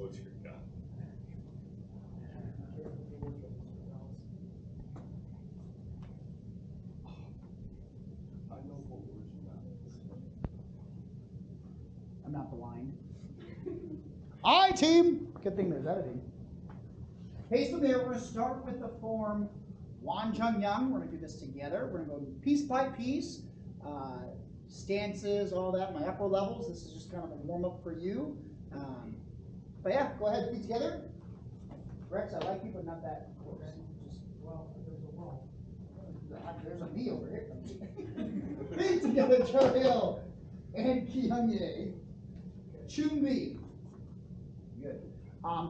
Close your gun. I know what words you're not. I'm not blind. Hi, team. Good thing there's editing. Okay, so there we're going to start with the form Hyung. We're going to do this together. We're going to go piece by piece, stances, all that, my upper levels. This is just kind of a warm up for you. But yeah, go ahead, feet together. Rex, I like you, but not that close. Just, well, there's a wall. There's a me over here. Feet together, Trail and Hyung. Chumbi. Good.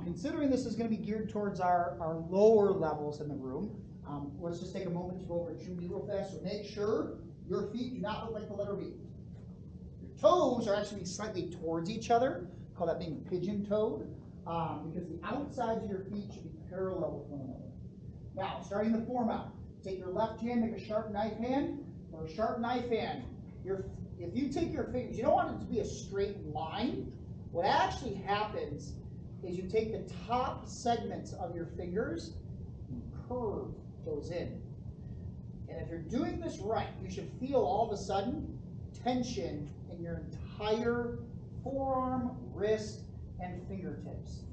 Considering this is going to be geared towards our lower levels in the room, let's just take a moment to go over Chumbi real fast. So make sure your feet do not look like the letter V. Your toes are actually slightly towards each other. Call that being pigeon-toed, because the outsides of your feet should be parallel with one another. Now, starting the form out, take your left hand, make a sharp knife hand. For a sharp knife hand, if you take your fingers, you don't want it to be a straight line. What actually happens is you take the top segments of your fingers and curve those in. And if you're doing this right, you should feel all of a sudden tension in your entire forearm, wrist, and fingertips.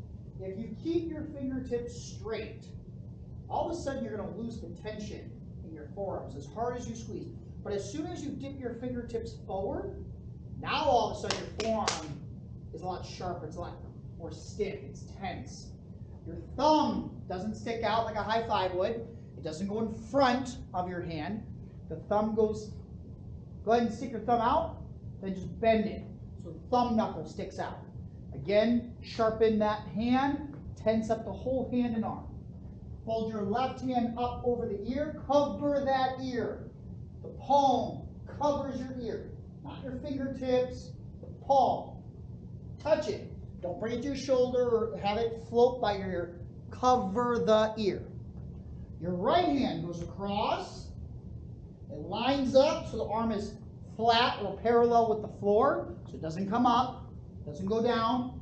If you keep your fingertips straight, all of a sudden you're going to lose the tension in your forearms as hard as you squeeze. But as soon as you dip your fingertips forward, now all of a sudden your forearm is a lot sharper, it's a lot more stiff, it's tense. Your thumb doesn't stick out like a high five would. It doesn't go in front of your hand. The thumb goes, go ahead and stick your thumb out, then just bend it. So the thumb knuckle sticks out. Again, sharpen that hand, tense up the whole hand and arm. Fold your left hand up over the ear, cover that ear. The palm covers your ear, not your fingertips, the palm. Touch it. Don't bring it to your shoulder or have it float by your ear. Cover the ear. Your right hand goes across. It lines up so the arm is flat or parallel with the floor, so it doesn't come up, doesn't go down.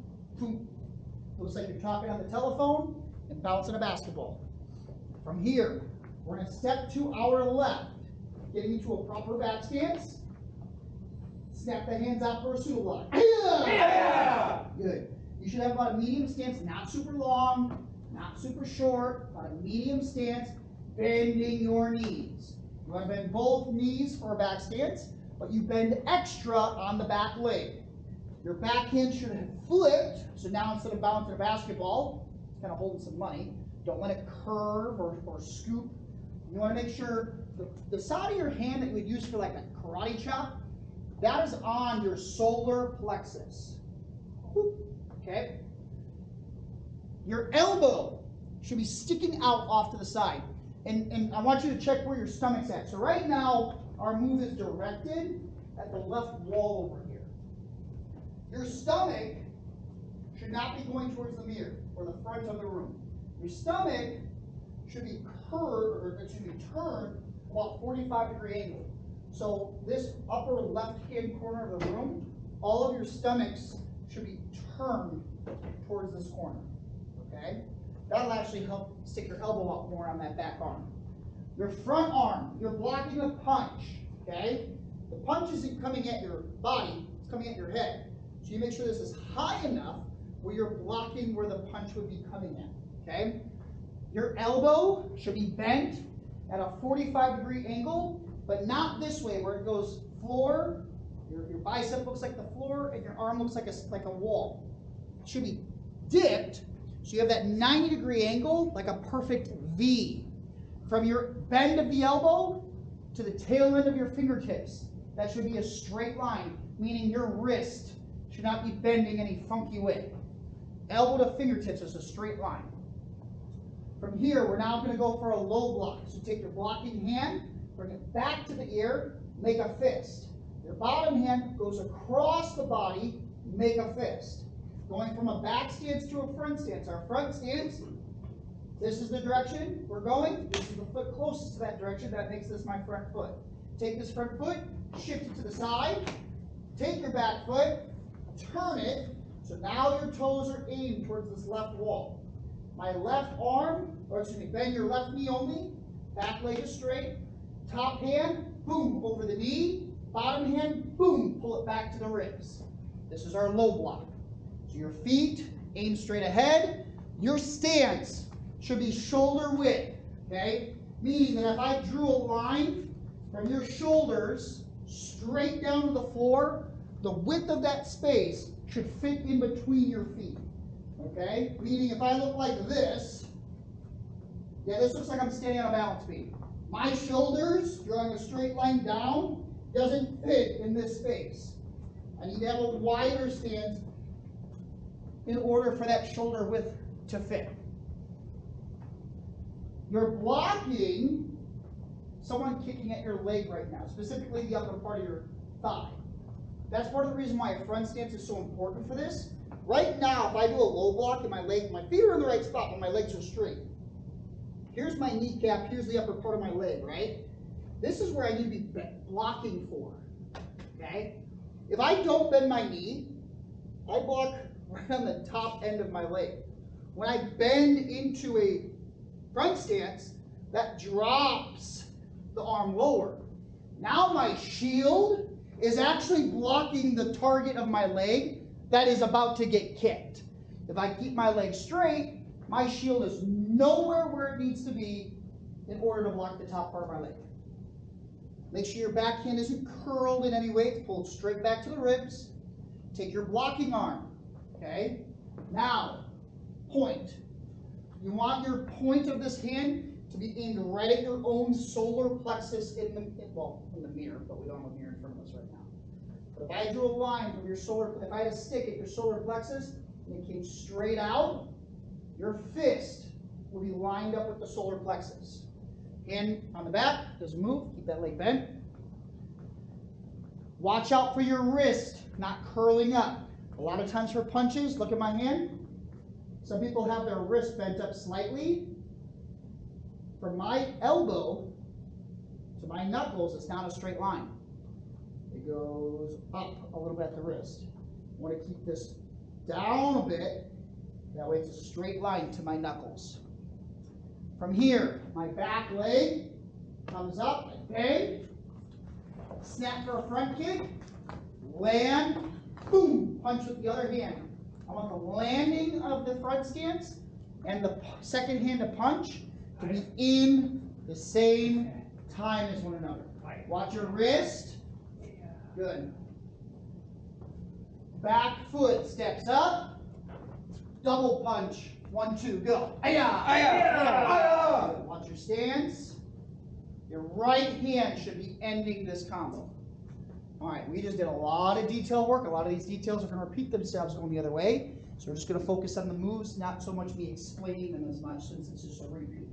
Looks like you're talking on the telephone and bouncing a basketball. From here, we're going to step to our left, getting into a proper back stance. Snap the hands out for a pseudo block. Yeah! Good. You should have about a medium stance, not super long, not super short, about a medium stance, bending your knees. You want to bend both knees for a back stance, but you bend extra on the back leg. Your back hand should have flipped, so now instead of bouncing a basketball, it's kind of holding some money. Don't let it curve or scoop. You want to make sure the side of your hand that you would use for like a karate chop, that is on your solar plexus. Okay? Your elbow should be sticking out off to the side. And I want you to check where your stomach's at. So right now, our move is directed at the left wall over here. Your stomach should not be going towards the mirror or the front of the room. Your stomach should be curved, or it should be turned about 45-degree angle. So this upper left-hand corner of the room, all of your stomachs should be turned towards this corner, okay? That'll actually help stick your elbow up more on that back arm. Your front arm, you're blocking a punch, okay? The punch isn't coming at your body, it's coming at your head. So you make sure this is high enough where you're blocking where the punch would be coming at, okay? Your elbow should be bent at a 45-degree angle, but not this way where it goes floor, your bicep looks like the floor, and your arm looks like a wall. It should be dipped, so you have that 90-degree angle, like a perfect V. From your bend of the elbow to the tail end of your fingertips, that should be a straight line, meaning your wrist should not be bending any funky way. Elbow to fingertips is a straight line. From here, we're now going to go for a low block. So take your blocking hand, bring it back to the ear, make a fist. Your bottom hand goes across the body, make a fist. Going from a back stance to a front stance. Our front stance, this is the direction we're going. This is the foot closest to that direction. That makes this my front foot. Take this front foot, shift it to the side. Take your back foot, turn it So now your toes are aimed towards this left wall. My left arm, or excuse me, bend your left knee only. Back leg is straight. Top hand, boom, over the knee. Bottom hand, boom, pull it back to the ribs. This is our low block. So your feet aim straight ahead. Your stance should be shoulder width, okay? Meaning that if I drew a line from your shoulders straight down to the floor, the width of that space should fit in between your feet, okay? Meaning if I look like this, yeah, this looks like I'm standing on a balance beam. My shoulders, drawing a straight line down, doesn't fit in this space. I need to have a wider stance in order for that shoulder width to fit. You're blocking someone kicking at your leg right now, specifically the upper part of your thigh. That's part of the reason why a front stance is so important for this. Right now, if I do a low block and my feet are in the right spot, but my legs are straight. Here's my kneecap, here's the upper part of my leg, right? This is where I need to be blocking for, okay? If I don't bend my knee, I block right on the top end of my leg. When I bend into a front stance, that drops the arm lower. Now my shield is actually blocking the target of my leg that is about to get kicked. If I keep my leg straight, my shield is nowhere where it needs to be in order to block the top part of my leg. Make sure your backhand isn't curled in any way. It's pulled straight back to the ribs. Take your blocking arm, okay? Now, point. You want your point of this hand to be aimed right at your own solar plexus in the mirror, but we don't have a mirror in front of us right now. But if I drew a line from your if I had a stick at your solar plexus and it came straight out, your fist will be lined up with the solar plexus. Hand on the back, doesn't move, keep that leg bent. Watch out for your wrist not curling up. A lot of times for punches, look at my hand. Some people have their wrist bent up slightly. From my elbow to my knuckles, it's not a straight line. It goes up a little bit at the wrist. I want to keep this down a bit. That way it's a straight line to my knuckles. From here, my back leg comes up, I bang, snap for a front kick, land, boom, punch with the other hand. I want the landing of the front stance and the second hand to punch to be in the same time as one another. Watch your wrist. Good. Back foot steps up, double punch. 1, 2, go. Aya, aya, aya. Watch your stance. Your right hand should be ending this combo. All right, we just did a lot of detail work. A lot of these details are going to repeat themselves going the other way. So we're just going to focus on the moves, not so much me explaining them as much since it's just a repeat.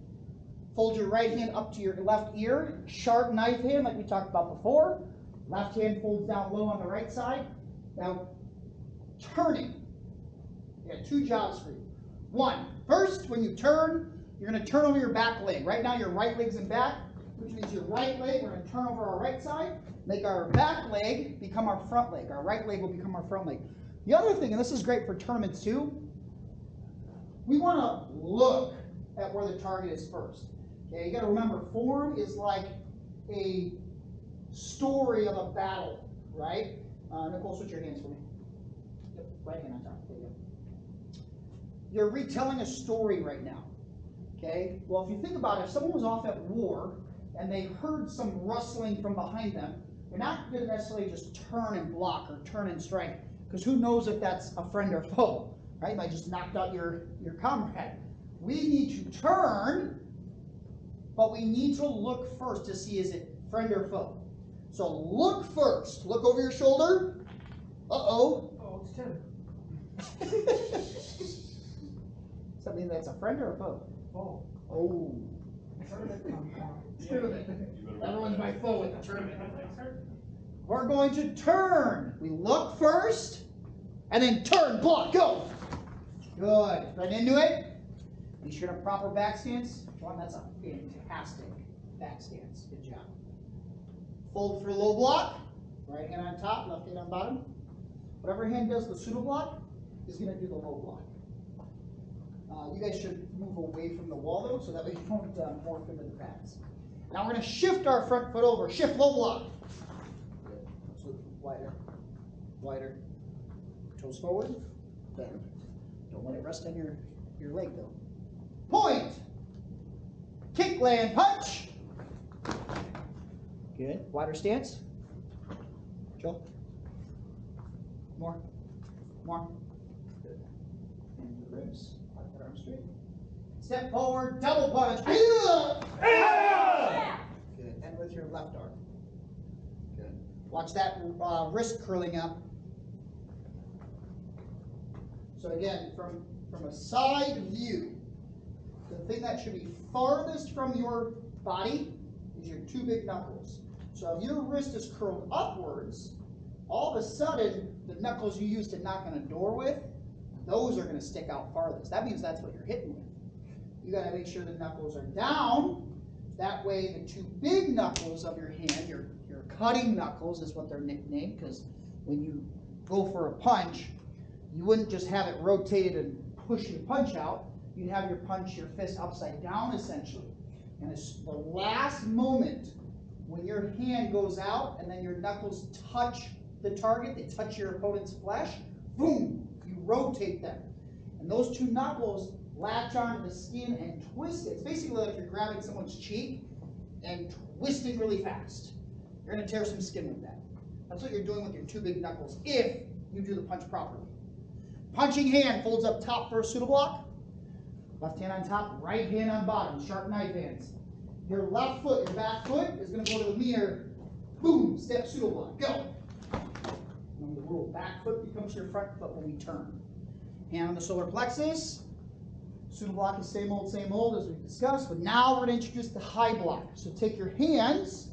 Fold your right hand up to your left ear. Sharp knife hand like we talked about before. Left hand folds down low on the right side. Now, turning. You got 2 jobs for you. 1, first, when you turn, you're going to turn over your back leg. Right now, your right leg's in back, which means your right leg, we're going to turn over our right side, make our back leg become our front leg. Our right leg will become our front leg. The other thing, and this is great for tournaments too, we want to look at where the target is first. Okay, you got to remember, form is like a story of a battle, right? Nicole, switch your hands for me. Yep, right hand on top. There you go. You're retelling a story right now, okay? Well, if you think about it, if someone was off at war and they heard some rustling from behind them, they're not going to necessarily just turn and block or turn and strike, because who knows if that's a friend or foe, right? You might just knocked out your comrade. We need to turn, but we need to look first to see is it friend or foe. So look first. Look over your shoulder. Uh-oh. Oh, it's Tim. Does that mean that's a friend or a foe? Oh. Oh. Tournament. Tournament. Everyone's my foe at the tournament. We're going to turn. We look first, and then turn, block, go. Good. Right into it. Be sure to proper back stance. One, that's a fantastic back stance. Good job. Fold for low block. Right hand on top, left hand on bottom. Whatever hand does the pseudo block, is going to do the low block. You guys should move away from the wall though, so that way you don't morph into the pads. Now we're going to shift our front foot over. Shift, low block. Good. So wider, wider. Toes forward, bend. Don't let it rest on your leg though. Point. Kick, land, punch. Good. Wider stance. Joe. More. More. Good. And the ribs. That arm straight. Step forward, double punch. Good. And with your left arm. Good. Watch that wrist curling up. So again, from a side view, the thing that should be farthest from your body is your two big knuckles. So if your wrist is curled upwards, all of a sudden, the knuckles you used to knock on a door with, those are going to stick out farthest. That means that's what you're hitting with. You got to make sure the knuckles are down. That way, the two big knuckles of your hand, your cutting knuckles is what they're nicknamed, because when you go for a punch, you wouldn't just have it rotated and push your punch out. You'd have your fist upside down, essentially. And it's the last moment when your hand goes out and then your knuckles touch the target, they touch your opponent's flesh, boom, you rotate them. And those two knuckles latch onto the skin and twist it. It's basically like you're grabbing someone's cheek and twisting really fast. You're going to tear some skin with that. That's what you're doing with your two big knuckles if you do the punch properly. Punching hand folds up top for a pseudo block. Left hand on top, right hand on bottom, sharp knife hands. Your left foot, your back foot is going to go to the mirror. Boom, step pseudo block, go. And the rule, back foot becomes your front foot when we turn. Hand on the solar plexus. Pseudo block is same old as we discussed, but now we're going to introduce the high block. So take your hands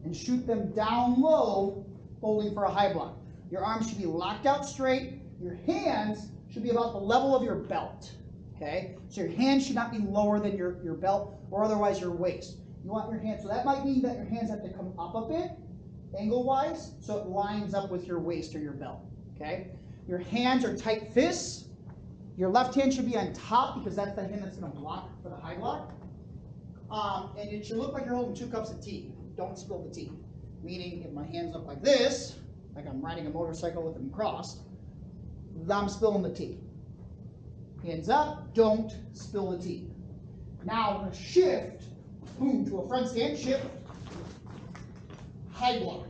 and shoot them down low, holding for a high block. Your arms should be locked out straight. Your hands should be about the level of your belt. Okay? So your hands should not be lower than your belt or otherwise your waist. You want your hands, so that might mean that your hands have to come up a bit, angle-wise, so it lines up with your waist or your belt. Okay? Your hands are tight fists. Your left hand should be on top because that's the hand that's going to block for the high block. And it should look like you're holding 2 cups of tea. Don't spill the tea. Meaning, if my hands look like this, like I'm riding a motorcycle with them crossed, I'm spilling the tea. Hands up, don't spill the tea. Now we're going to shift, boom, to a front stance, shift, high block.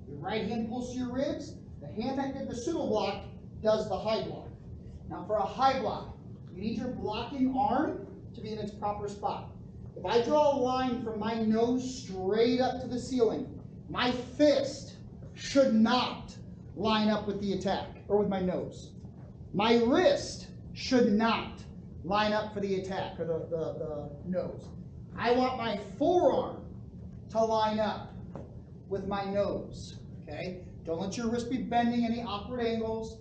Your right hand pulls to your ribs. The hand that did the pseudo block does the high block. Now for a high block, you need your blocking arm to be in its proper spot. If I draw a line from my nose straight up to the ceiling, my fist should not line up with the attack, or with my nose. My wrist should not line up for the attack, or the nose. I want my forearm to line up with my nose, okay? Don't let your wrist be bending any awkward angles.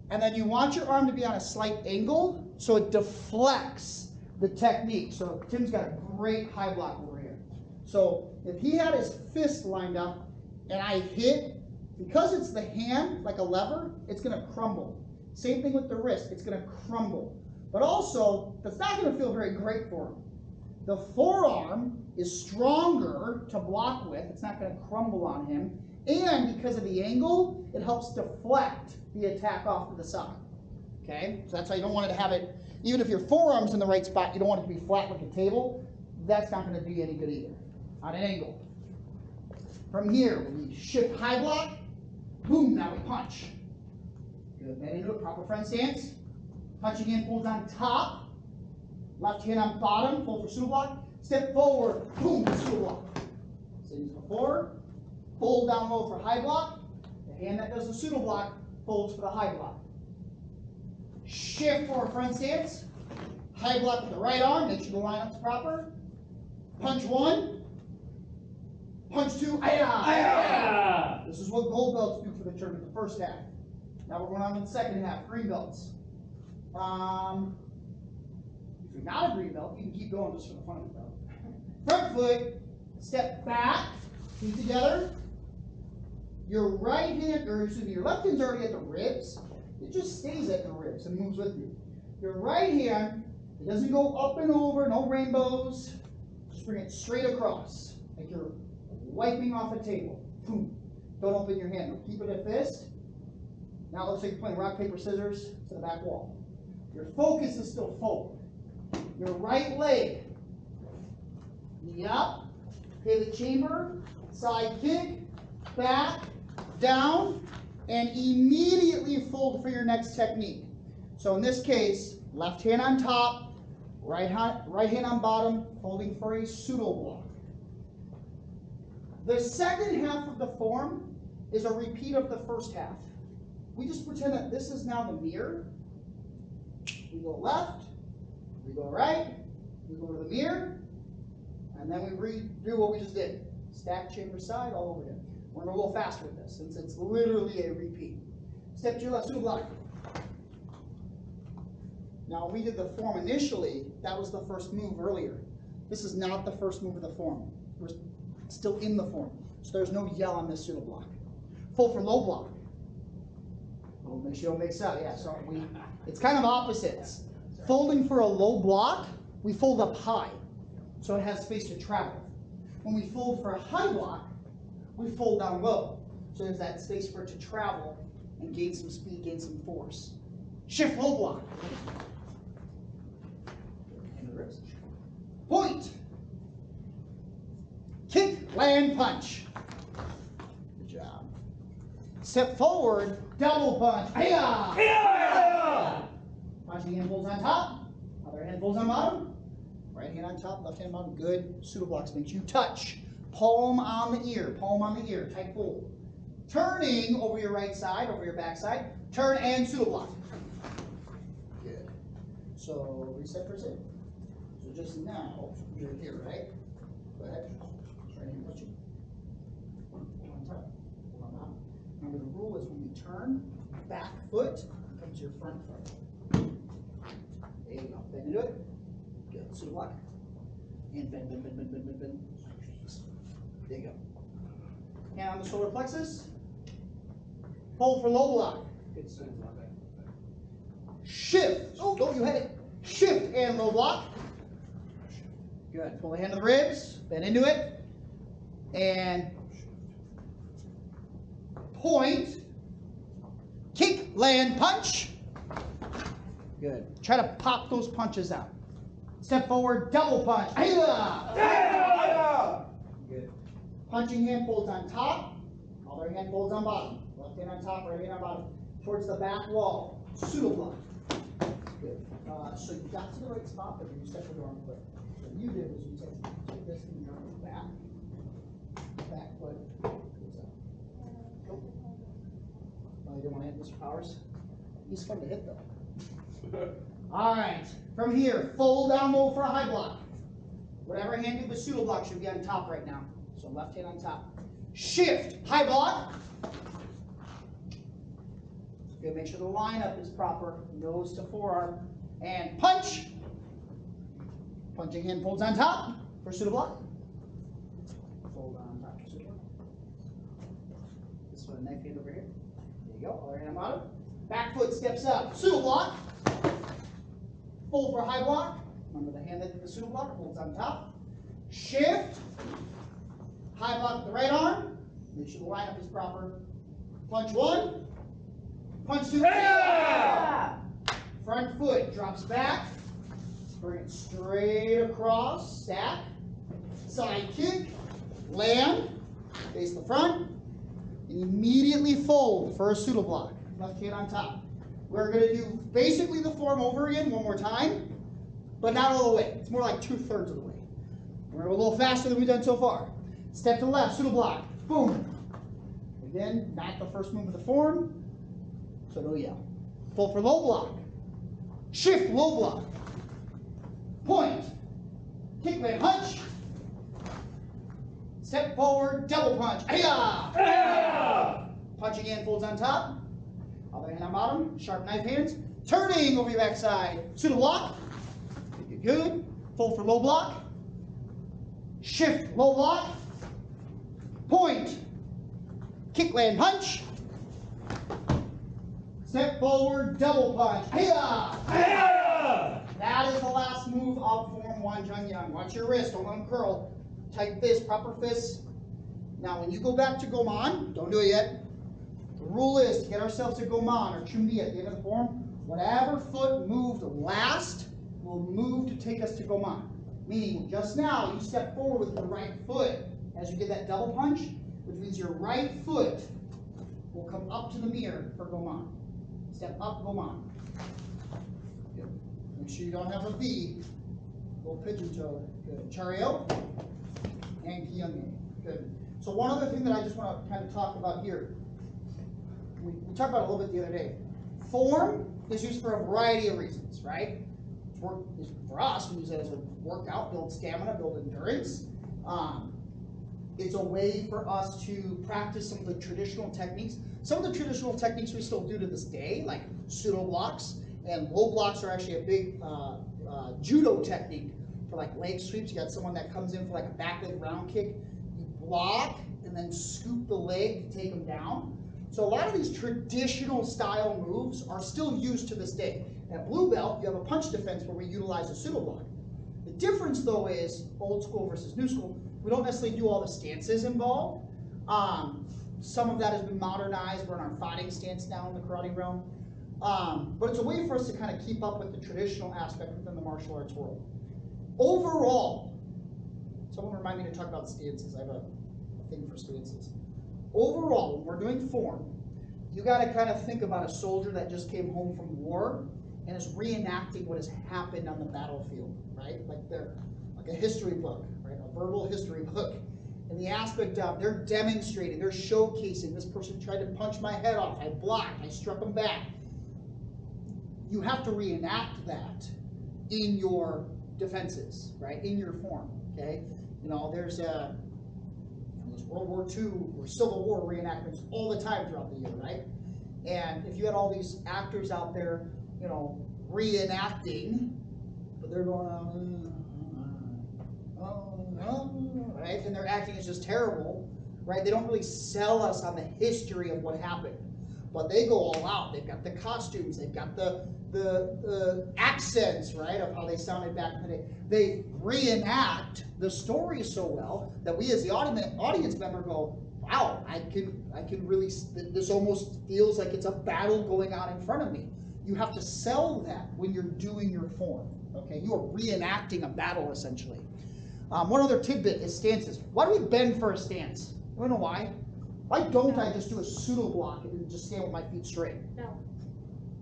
And then you want your arm to be on a slight angle so it deflects the technique. So Tim's got a great high block over here. So if he had his fist lined up and I hit, because it's the hand, like a lever, it's going to crumble. Same thing with the wrist, it's going to crumble. But also, that's not going to feel very great for him. The forearm is stronger to block with, it's not going to crumble on him. And because of the angle, it helps deflect the attack off to the side. Okay? So that's why you don't want it to have it, even if your forearm's in the right spot, you don't want it to be flat like a table. That's not going to do you any good either. On an angle. From here, we shift high block. Boom, now we punch. Good, then into a proper front stance. Punching hand pulls on top. Left hand on bottom, pull for pseudo block. Step forward, boom, pseudo block. Same as before. Pull down low for high block. The hand that does the pseudo block folds for the high block. Shift for a front stance. High block with the right arm, make sure the lineup's proper. Punch 1. Punch 2. Ayah! This is what gold belts do for the tournament, the first half. Now we're going on to the second half, green belts. If you're not a green belt, you can keep going just for the fun of it though. Front foot, step back, feet together. Your right hand, or excuse me, your left hand's already at the ribs. it just stays at your ribs and moves with you. Your right hand, it doesn't go up and over, no rainbows. Just bring it straight across, like you're wiping off a table. Boom. Don't open your hand. Keep it a fist. Now it looks like you're playing rock, paper, scissors to the back wall. Your focus is still forward. Your right leg, knee up, pivot chamber, side kick, back, down, and immediately fold for your next technique. So in this case, left hand on top, right hand on bottom, holding for a pseudo block. The second half of the form is a repeat of the first half. We just pretend that this is now the mirror. We go left, we go right, we go to the mirror, and then we redo what we just did. Stack chamber side all over again. We're going to go a little faster with this since it's literally a repeat. Step to your left, pseudo block. Now, we did the form initially. That was the first move earlier. This is not the first move of the form. We're still in the form. So there's no yell on this pseudo block. Fold for low block. Oh, make sure you don't mix up. Yeah, so it's kind of opposites. Folding for a low block, we fold up high. So it has space to travel. When we fold for a high block, we fold down low. So there's that space for it to travel and gain some speed, gain some force. Shift low block. Point. Kick, land, punch. Good job. Step forward, double punch. Hiya! Hiya! Punching hand pulls on top, other hand pulls on bottom. Right hand on top, left hand on bottom. Good. Pseudo blocks makes you touch. Palm on the ear, tight pull. Turning over your right side, over your back side. Turn and pseudo block. Good. So reset for a second. So just now, you're here, right? Go ahead. Right hand push you. Hold on top. Hold on bottom. Remember the rule is when you turn, back foot comes your front foot. There you go. Bend into it. Good. Pseudo block. And bend, bend, bend, bend, bend, bend, bend. There you go. Hand on the solar plexus. Hold for low block. Good pseudo block. Shift. Oh, you had it. Shift and low block. Good. Pull the hand to the ribs. Bend into it. And point. Kick, land, punch. Good. Try to pop those punches out. Step forward, double punch. Yeah! Good. Punching hand folds on top, other hand folds on bottom. Left hand on top, right hand on bottom. Towards the back wall. Pseudo block. Good. So you got to the right spot, but you stepped the wrong foot. What you did was you took this and you're on the back. Back foot goes up. Nope. Oh, you didn't want to hit Mr. Powers? He's fun to hit though. All right, from here, fold down low for a high block. Whatever hand did the pseudo block should be on top right now. So left hand on top. Shift, high block. Good, make sure the lineup is proper. Nose to forearm. And punch. Punching hand folds on top for pseudo block. Fold on top for pseudo block. This one, knife hand over here. There you go, other hand on bottom. Back foot steps up, pseudo block. Fold for high block. Remember the hand that did the pseudo block holds on top. Shift. High block with the right arm. Make sure the lineup is proper. Punch one. Punch two. Yeah! Front foot drops back. Bring it straight across. Stack. Side kick. Land. Face the front. And immediately fold for a pseudo block. Left hand on top. We're going to do basically the form over again one more time, but not all the way. It's more like 2/3 of the way. We're going to go a little faster than we've done so far. Step to the left, pseudo block. Boom. Again, not the first move of the form, so no yell. Fold for low block. Shift, low block. Point. Kick, land, punch. Step forward, double punch. Hiya! Hiya! Punching hand folds on top. Other hand on bottom, sharp knife hands. Turning over your backside. Pseudo block. Good. Fold for low block. Shift, low block. Point. Kick, land, punch. Step forward, double punch. Hiya! Hiya! That is the last move of Form 1 Hyung. Watch your wrist, don't uncurl. Tight fist, proper fist. Now when you go back to Goman, don't do it yet. The rule is to get ourselves to Goman or Chumbi at the end of the form. Whatever foot moved last will move to take us to Goman. Meaning just now you step forward with your right foot as you did that double punch, which means your right foot will come up to the mirror for Goman. Step up, Goman. Good. Make sure you don't have a V. Little pigeon toe. Good. Chario and Hyung. Good. So one other thing that I just want to kind of talk about here. We talked about it a little bit the other day. Form is used for a variety of reasons, right? For us, we use it as a workout, build stamina, build endurance. It's a way for us to practice some of the traditional techniques. Some of the traditional techniques we still do to this day, like pseudo blocks, and low blocks are actually a big judo technique for like leg sweeps. You got someone that comes in for like a back leg round kick. You block and then scoop the leg to take them down. So a lot of these traditional style moves are still used to this day. At blue belt, you have a punch defense where we utilize a pseudo block. The difference though is old school versus new school. We don't necessarily do all the stances involved. Some of that has been modernized. We're in our fighting stance now in the karate realm. But it's a way for us to kind of keep up with the traditional aspect within the martial arts world. Overall, someone remind me to talk about stances. I have a thing for stances. Overall, when we're doing form, you got to kind of think about a soldier that just came home from war and is reenacting what has happened on the battlefield, right? Like they're like a history book, right? A verbal history book. And the aspect of they're demonstrating, they're showcasing, this person tried to punch my head off, I blocked, I struck him back. You have to reenact that in your defenses, right? In your form, okay? You know, there's World War II or Civil War reenactments all the time throughout the year, right? And if you had all these actors out there, you know, reenacting, but they're going right? And their acting is just terrible, right? They don't really sell us on the history of what happened, but they go all out. They've got the costumes, they've got the accents, right, of how they sounded back in the day. They reenact the story so well that we as the audience member go, wow, I can really, this almost feels like it's a battle going on in front of me. You have to sell that when you're doing your form, okay? You are reenacting a battle, essentially. One other tidbit is stances. Why do we bend for a stance? You wanna know why? Why don't I just do a pseudo block and just stand with my feet straight? No.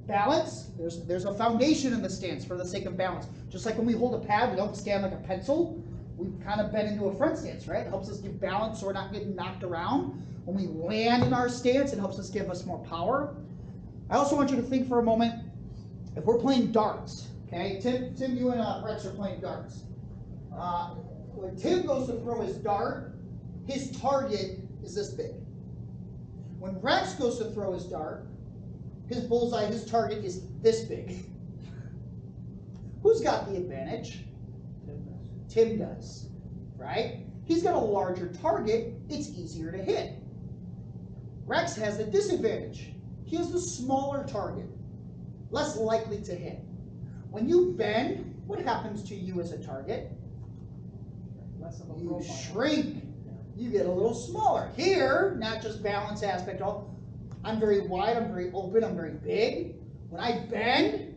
Balance, there's a foundation in the stance for the sake of balance. Just like when we hold a pad, we don't stand like a pencil. We kind of bend into a front stance, right? It helps us give balance so we're not getting knocked around. When we land in our stance, it helps us give us more power. I also want you to think for a moment, if we're playing darts, okay? Tim, you and Rex are playing darts. When Tim goes to throw his dart, his target is this big. When Rex goes to throw his dart, his bullseye, his target is this big. Who's got the advantage? Tim does, right? He's got a larger target, it's easier to hit. Rex has the disadvantage. He has the smaller target, less likely to hit. When you bend, what happens to you as a target? Less of a You profile. shrink. You get a little smaller. Here, not just balance aspect, I'm very wide, I'm very open, I'm very big. When I bend,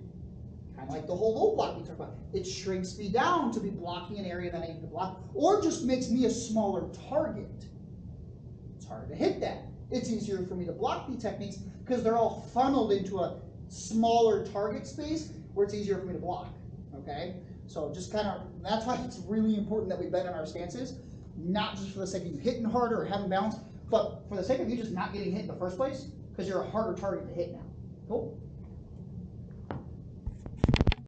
kind of like the whole low block we talked about, it shrinks me down to be blocking an area that I need to block, or just makes me a smaller target. It's harder to hit that. It's easier for me to block these techniques because they're all funneled into a smaller target space where it's easier for me to block, okay? So just kind of, that's why it's really important that we bend in our stances, not just for the sake of you hitting harder or having balance, but for the sake of you just not getting hit in the first place, because you're a harder target to hit now. Cool?